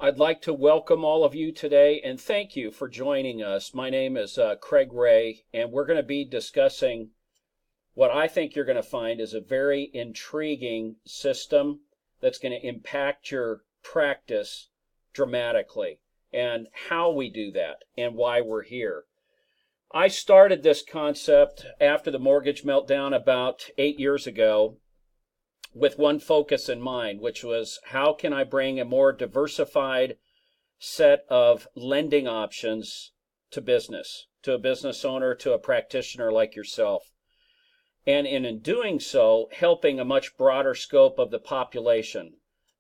I'd like to welcome all of you today and thank you for joining us. My name is Craig Ray, and we're going to be discussing what I think you're going to find is a very intriguing system that's going to impact your practice dramatically, and how we do that and why we're here. I started this concept after the mortgage meltdown about 8 years ago with one focus in mind, which was how can I bring a more diversified set of lending options to business, to a business owner, to a practitioner like yourself. And in doing so, helping a much broader scope of the population.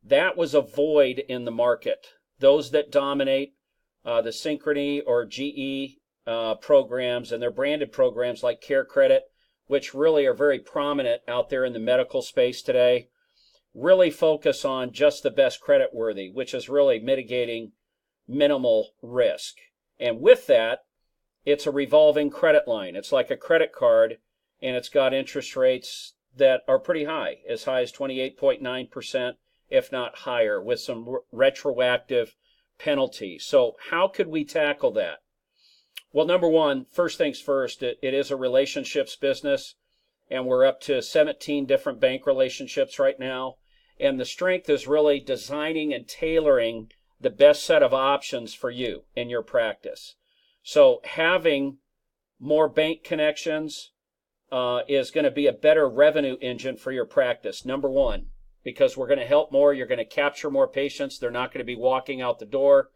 That was a void in the market. Those that dominate the Synchrony or GE programs and their branded programs like Care Credit, which really are very prominent out there in the medical space today, really focus on just the best credit worthy, which is really mitigating minimal risk. And with that, it's a revolving credit line. It's like a credit card, and it's got interest rates that are pretty high as 28.9%, if not higher, with some retroactive penalties. So how could we tackle that? Well, number one, first things first, it is a relationships business, and we're up to 17 different bank relationships right now. And the strength is really designing and tailoring the best set of options for you in your practice. So having more bank connections is going to be a better revenue engine for your practice, number one, because we're going to help more. You're going to capture more patients. They're not going to be walking out the door.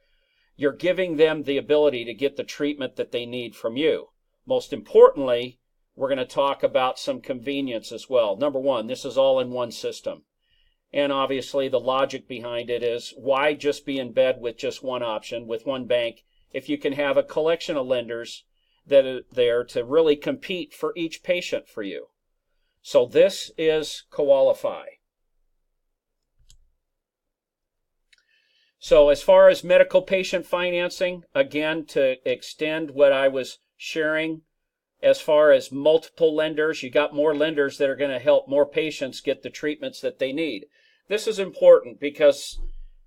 You're giving them the ability to get the treatment that they need from you. Most importantly, we're going to talk about some convenience as well. Number one, this is all in one system. And obviously the logic behind it is, why just be in bed with just one option, with one bank, if you can have a collection of lenders that are there to really compete for each patient for you. So this is Coalify. So as far as medical patient financing, again, to extend what I was sharing, as far as multiple lenders, you got more lenders that are going to help more patients get the treatments that they need. This is important because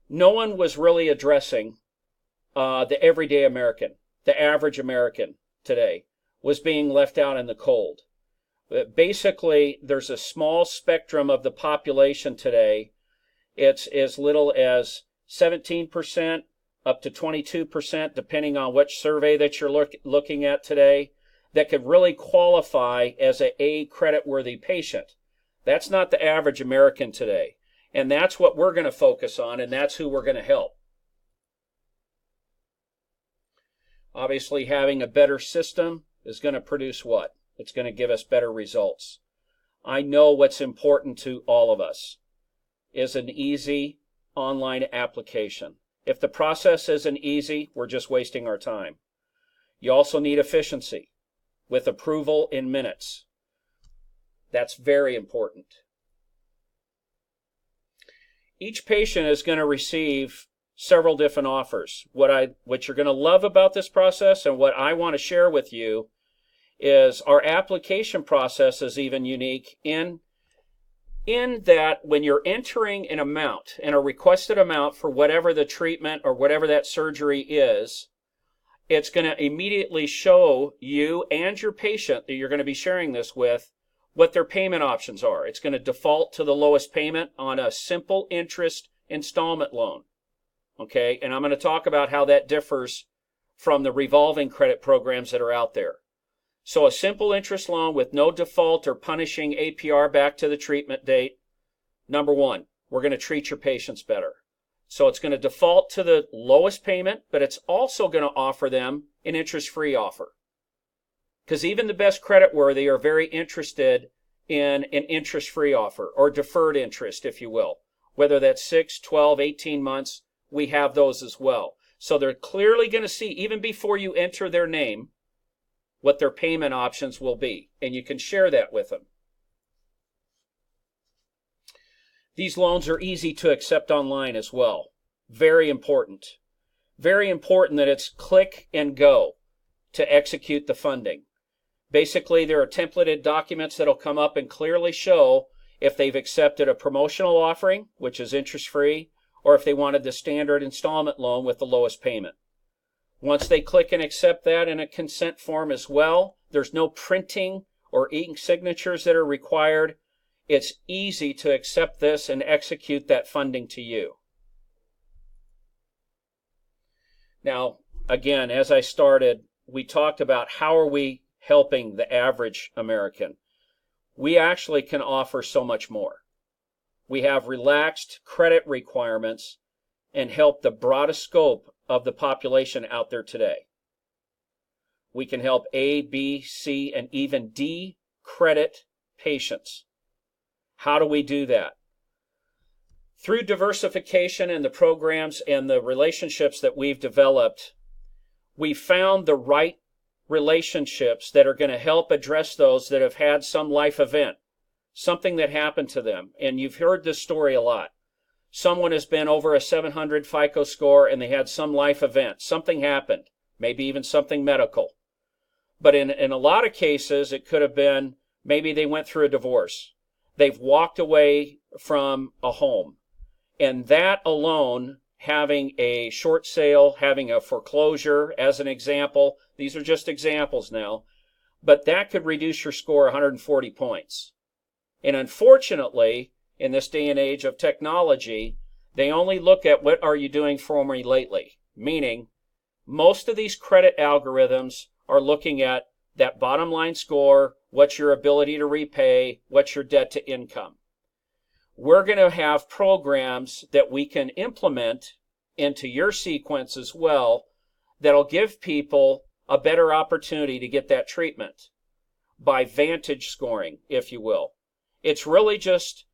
no one was really addressing the everyday American, the average American today was being left out in the cold. Basically, there's a small spectrum of the population today. It's as little as 17% up to 22%, depending on which survey that you're looking at today, that could really qualify as a credit-worthy patient. That's not the average American today. And that's what we're going to focus on, and that's who we're going to help. Obviously, having a better system is going to produce what? It's going to give us better results. I know what's important to all of us is an easy online application. If the process isn't easy, we're just wasting our time. You also need efficiency with approval in minutes. That's very important. Each patient is going to receive several different offers. What you're going to love about this process and what I want to share with you is our application process is even unique in that when you're entering an amount and a requested amount for whatever the treatment or whatever that surgery is, it's going to immediately show you and your patient that you're going to be sharing this with what their payment options are. It's going to default to the lowest payment on a simple interest installment loan. Okay, and I'm going to talk about how that differs from the revolving credit programs that are out there. So a simple interest loan with no default or punishing APR back to the treatment date. Number one, we're going to treat your patients better. So it's going to default to the lowest payment, but it's also going to offer them an interest-free offer. Because even the best credit worthy are very interested in an interest-free offer or deferred interest, if you will. Whether that's 6, 12, 18 months, we have those as well. So they're clearly going to see, even before you enter their name, what their payment options will be. And you can share that with them. These loans are easy to accept online as well. Very important. Very important that it's click and go to execute the funding. Basically, there are templated documents that'll come up and clearly show if they've accepted a promotional offering, which is interest-free, or if they wanted the standard installment loan with the lowest payment. Once they click and accept that in a consent form as well, there's no printing or ink signatures that are required. It's easy to accept this and execute that funding to you. Now, again, as I started, we talked about how are we helping the average American. We actually can offer so much more. We have relaxed credit requirements and help the broadest scope of the population out there today. We can help A, B, C, and even D credit patients. How do we do that? Through diversification and the programs and the relationships that we've developed, we found the right relationships that are going to help address those that have had some life event, something that happened to them. And you've heard this story a lot. Someone has been over a 700 FICO score and they had some life event. Something happened, maybe even something medical. But in a lot of cases, it could have been maybe they went through a divorce. They've walked away from a home. And that alone, having a short sale, having a foreclosure as an example, these are just examples now, but that could reduce your score 140 points. And unfortunately, in this day and age of technology, they only look at what are you doing for me lately, meaning most of these credit algorithms are looking at that bottom line score, what's your ability to repay, what's your debt to income. We're going to have programs that we can implement into your sequence as well that'll give people a better opportunity to get that treatment by Vantage scoring, if you will. It's really just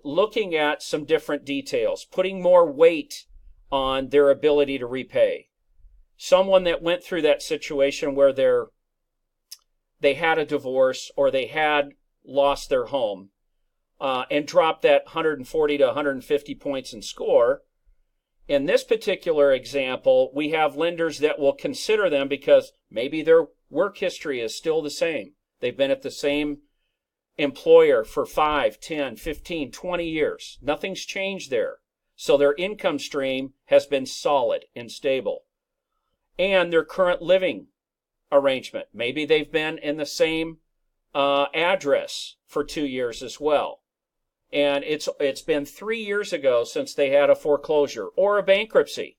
looking at some different details, putting more weight on their ability to repay. Someone that went through that situation where they had a divorce or they had lost their home and dropped that 140 to 150 points in score. In this particular example, we have lenders that will consider them because maybe their work history is still the same. They've been at the same employer for 5, 10, 15, 20 years. Nothing's changed there. So their income stream has been solid and stable. And their current living arrangement. Maybe they've been in the same address for 2 years as well. And it's been 3 years ago since they had a foreclosure or a bankruptcy.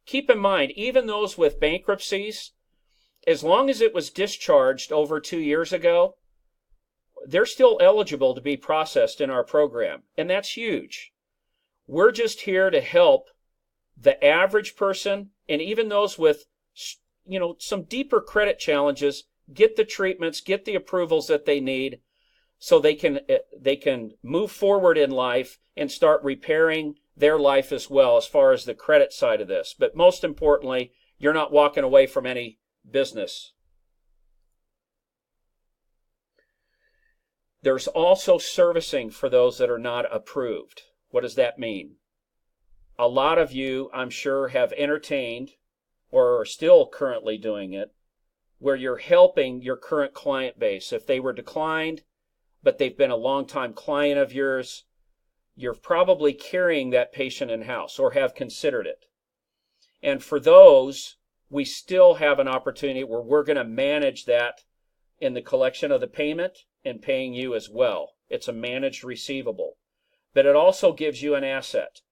Keep in mind, even those with bankruptcies, as long as it was discharged over 2 years ago, they're still eligible to be processed in our program. And that's huge. We're just here to help the average person and even those with, some deeper credit challenges get the treatments, get the approvals that they need so they can move forward in life and start repairing their life as well as far as the credit side of this. But most importantly, you're not walking away from any business. There's also servicing for those that are not approved. What does that mean? A lot of you, I'm sure, have entertained or are still currently doing it, where you're helping your current client base. If they were declined, but they've been a long-time client of yours, you're probably carrying that patient in-house or have considered it. And for those, we still have an opportunity where we're going to manage that in the collection of the payment and paying you as well. It's a managed receivable. But it also gives you an asset.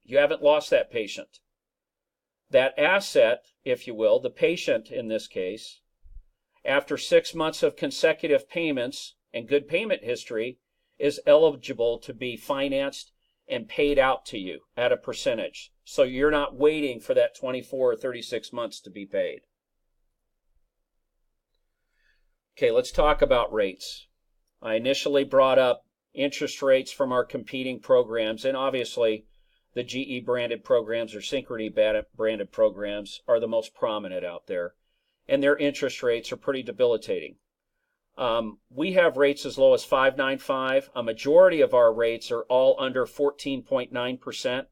You haven't lost that patient. That asset, if you will, the patient in this case, after 6 months of consecutive payments and good payment history, is eligible to be financed and paid out to you at a percentage. So you're not waiting for that 24 or 36 months to be paid. Okay, let's talk about rates. I initially brought up interest rates from our competing programs, and obviously the GE branded programs or Synchrony branded programs are the most prominent out there, and their interest rates are pretty debilitating. We have rates as low as 5.95. A majority of our rates are all under 14.9%,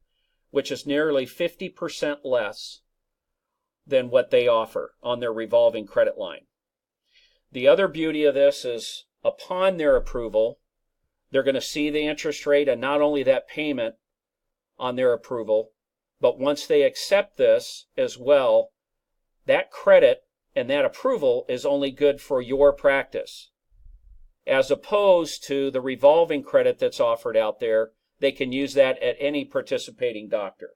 which is nearly 50% less than what they offer on their revolving credit line. The other beauty of this is upon their approval, they're going to see the interest rate and not only that payment on their approval. But once they accept this as well, that credit and that approval is only good for your practice. As opposed to the revolving credit that's offered out there, they can use that at any participating doctor.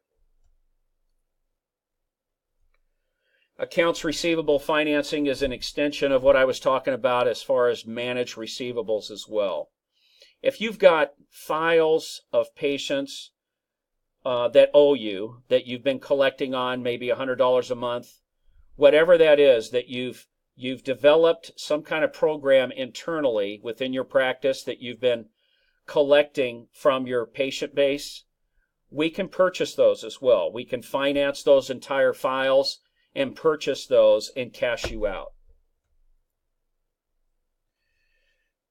Accounts receivable financing is an extension of what I was talking about as far as managed receivables as well. If you've got files of patients that owe you, that you've been collecting on maybe $100 a month, whatever that is, that you've developed some kind of program internally within your practice that you've been collecting from your patient base, we can purchase those as well. We can finance those entire files and purchase those and cash you out.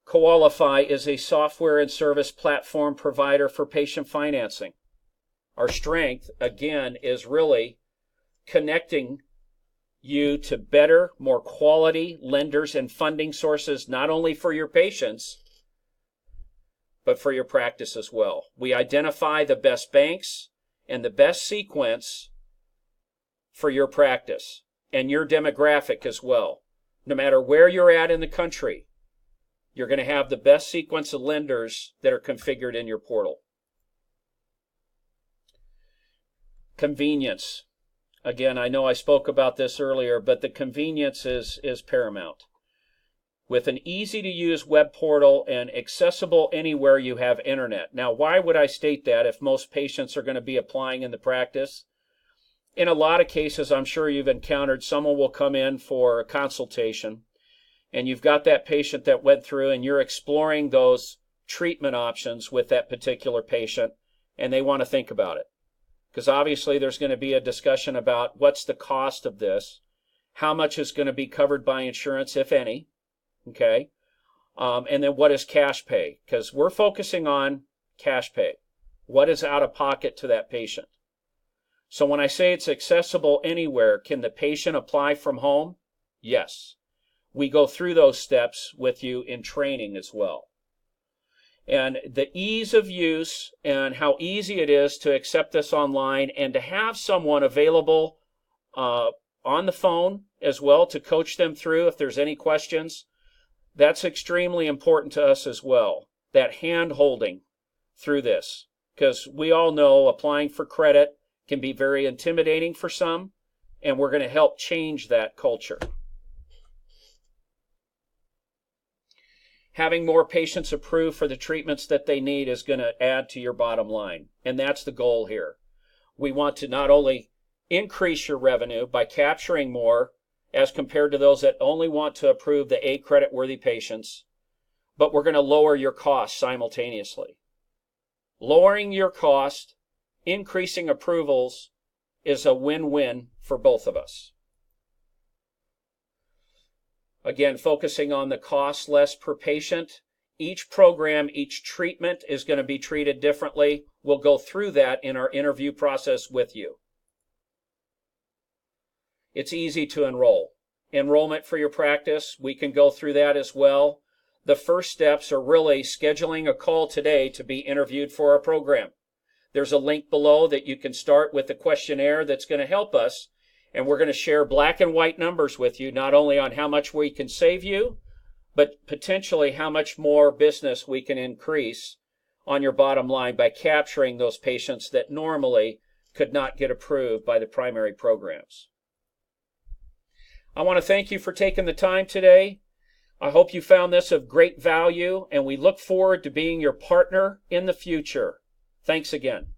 Koalify is a software and service platform provider for patient financing. Our strength, again, is really connecting you to better, more quality lenders and funding sources, not only for your patients, but for your practice as well. We identify the best banks and the best sequence for your practice and your demographic as well. No matter where you're at in the country, you're going to have the best sequence of lenders that are configured in your portal. Convenience. Again, I know I spoke about this earlier, but the convenience is paramount. With an easy-to-use web portal and accessible anywhere you have internet. Now, why would I state that if most patients are going to be applying in the practice? In a lot of cases, I'm sure you've encountered someone will come in for a consultation, and you've got that patient that went through, and you're exploring those treatment options with that particular patient, and they want to think about it. Because obviously there's going to be a discussion about what's the cost of this, how much is going to be covered by insurance, if any, okay? And then what is cash pay? Because we're focusing on cash pay. What is out of pocket to that patient? So when I say it's accessible anywhere, can the patient apply from home? Yes. We go through those steps with you in training as well. And the ease of use and how easy it is to accept this online and to have someone available on the phone as well to coach them through if there's any questions, that's extremely important to us as well, that hand-holding through this. Because we all know applying for credit can be very intimidating for some, and we're going to help change that culture. Having more patients approved for the treatments that they need is going to add to your bottom line. And that's the goal here. We want to not only increase your revenue by capturing more as compared to those that only want to approve the A credit-worthy patients, but we're going to lower your costs simultaneously. Lowering your cost, increasing approvals is a win-win for both of us. Again, focusing on the cost less per patient. Each program, each treatment is going to be treated differently. We'll go through that in our interview process with you. It's easy to enroll. Enrollment for your practice, we can go through that as well. The first steps are really scheduling a call today to be interviewed for our program. There's a link below that you can start with a questionnaire that's going to help us. And we're going to share black and white numbers with you, not only on how much we can save you, but potentially how much more business we can increase on your bottom line by capturing those patients that normally could not get approved by the primary programs. I want to thank you for taking the time today. I hope you found this of great value, and we look forward to being your partner in the future. Thanks again.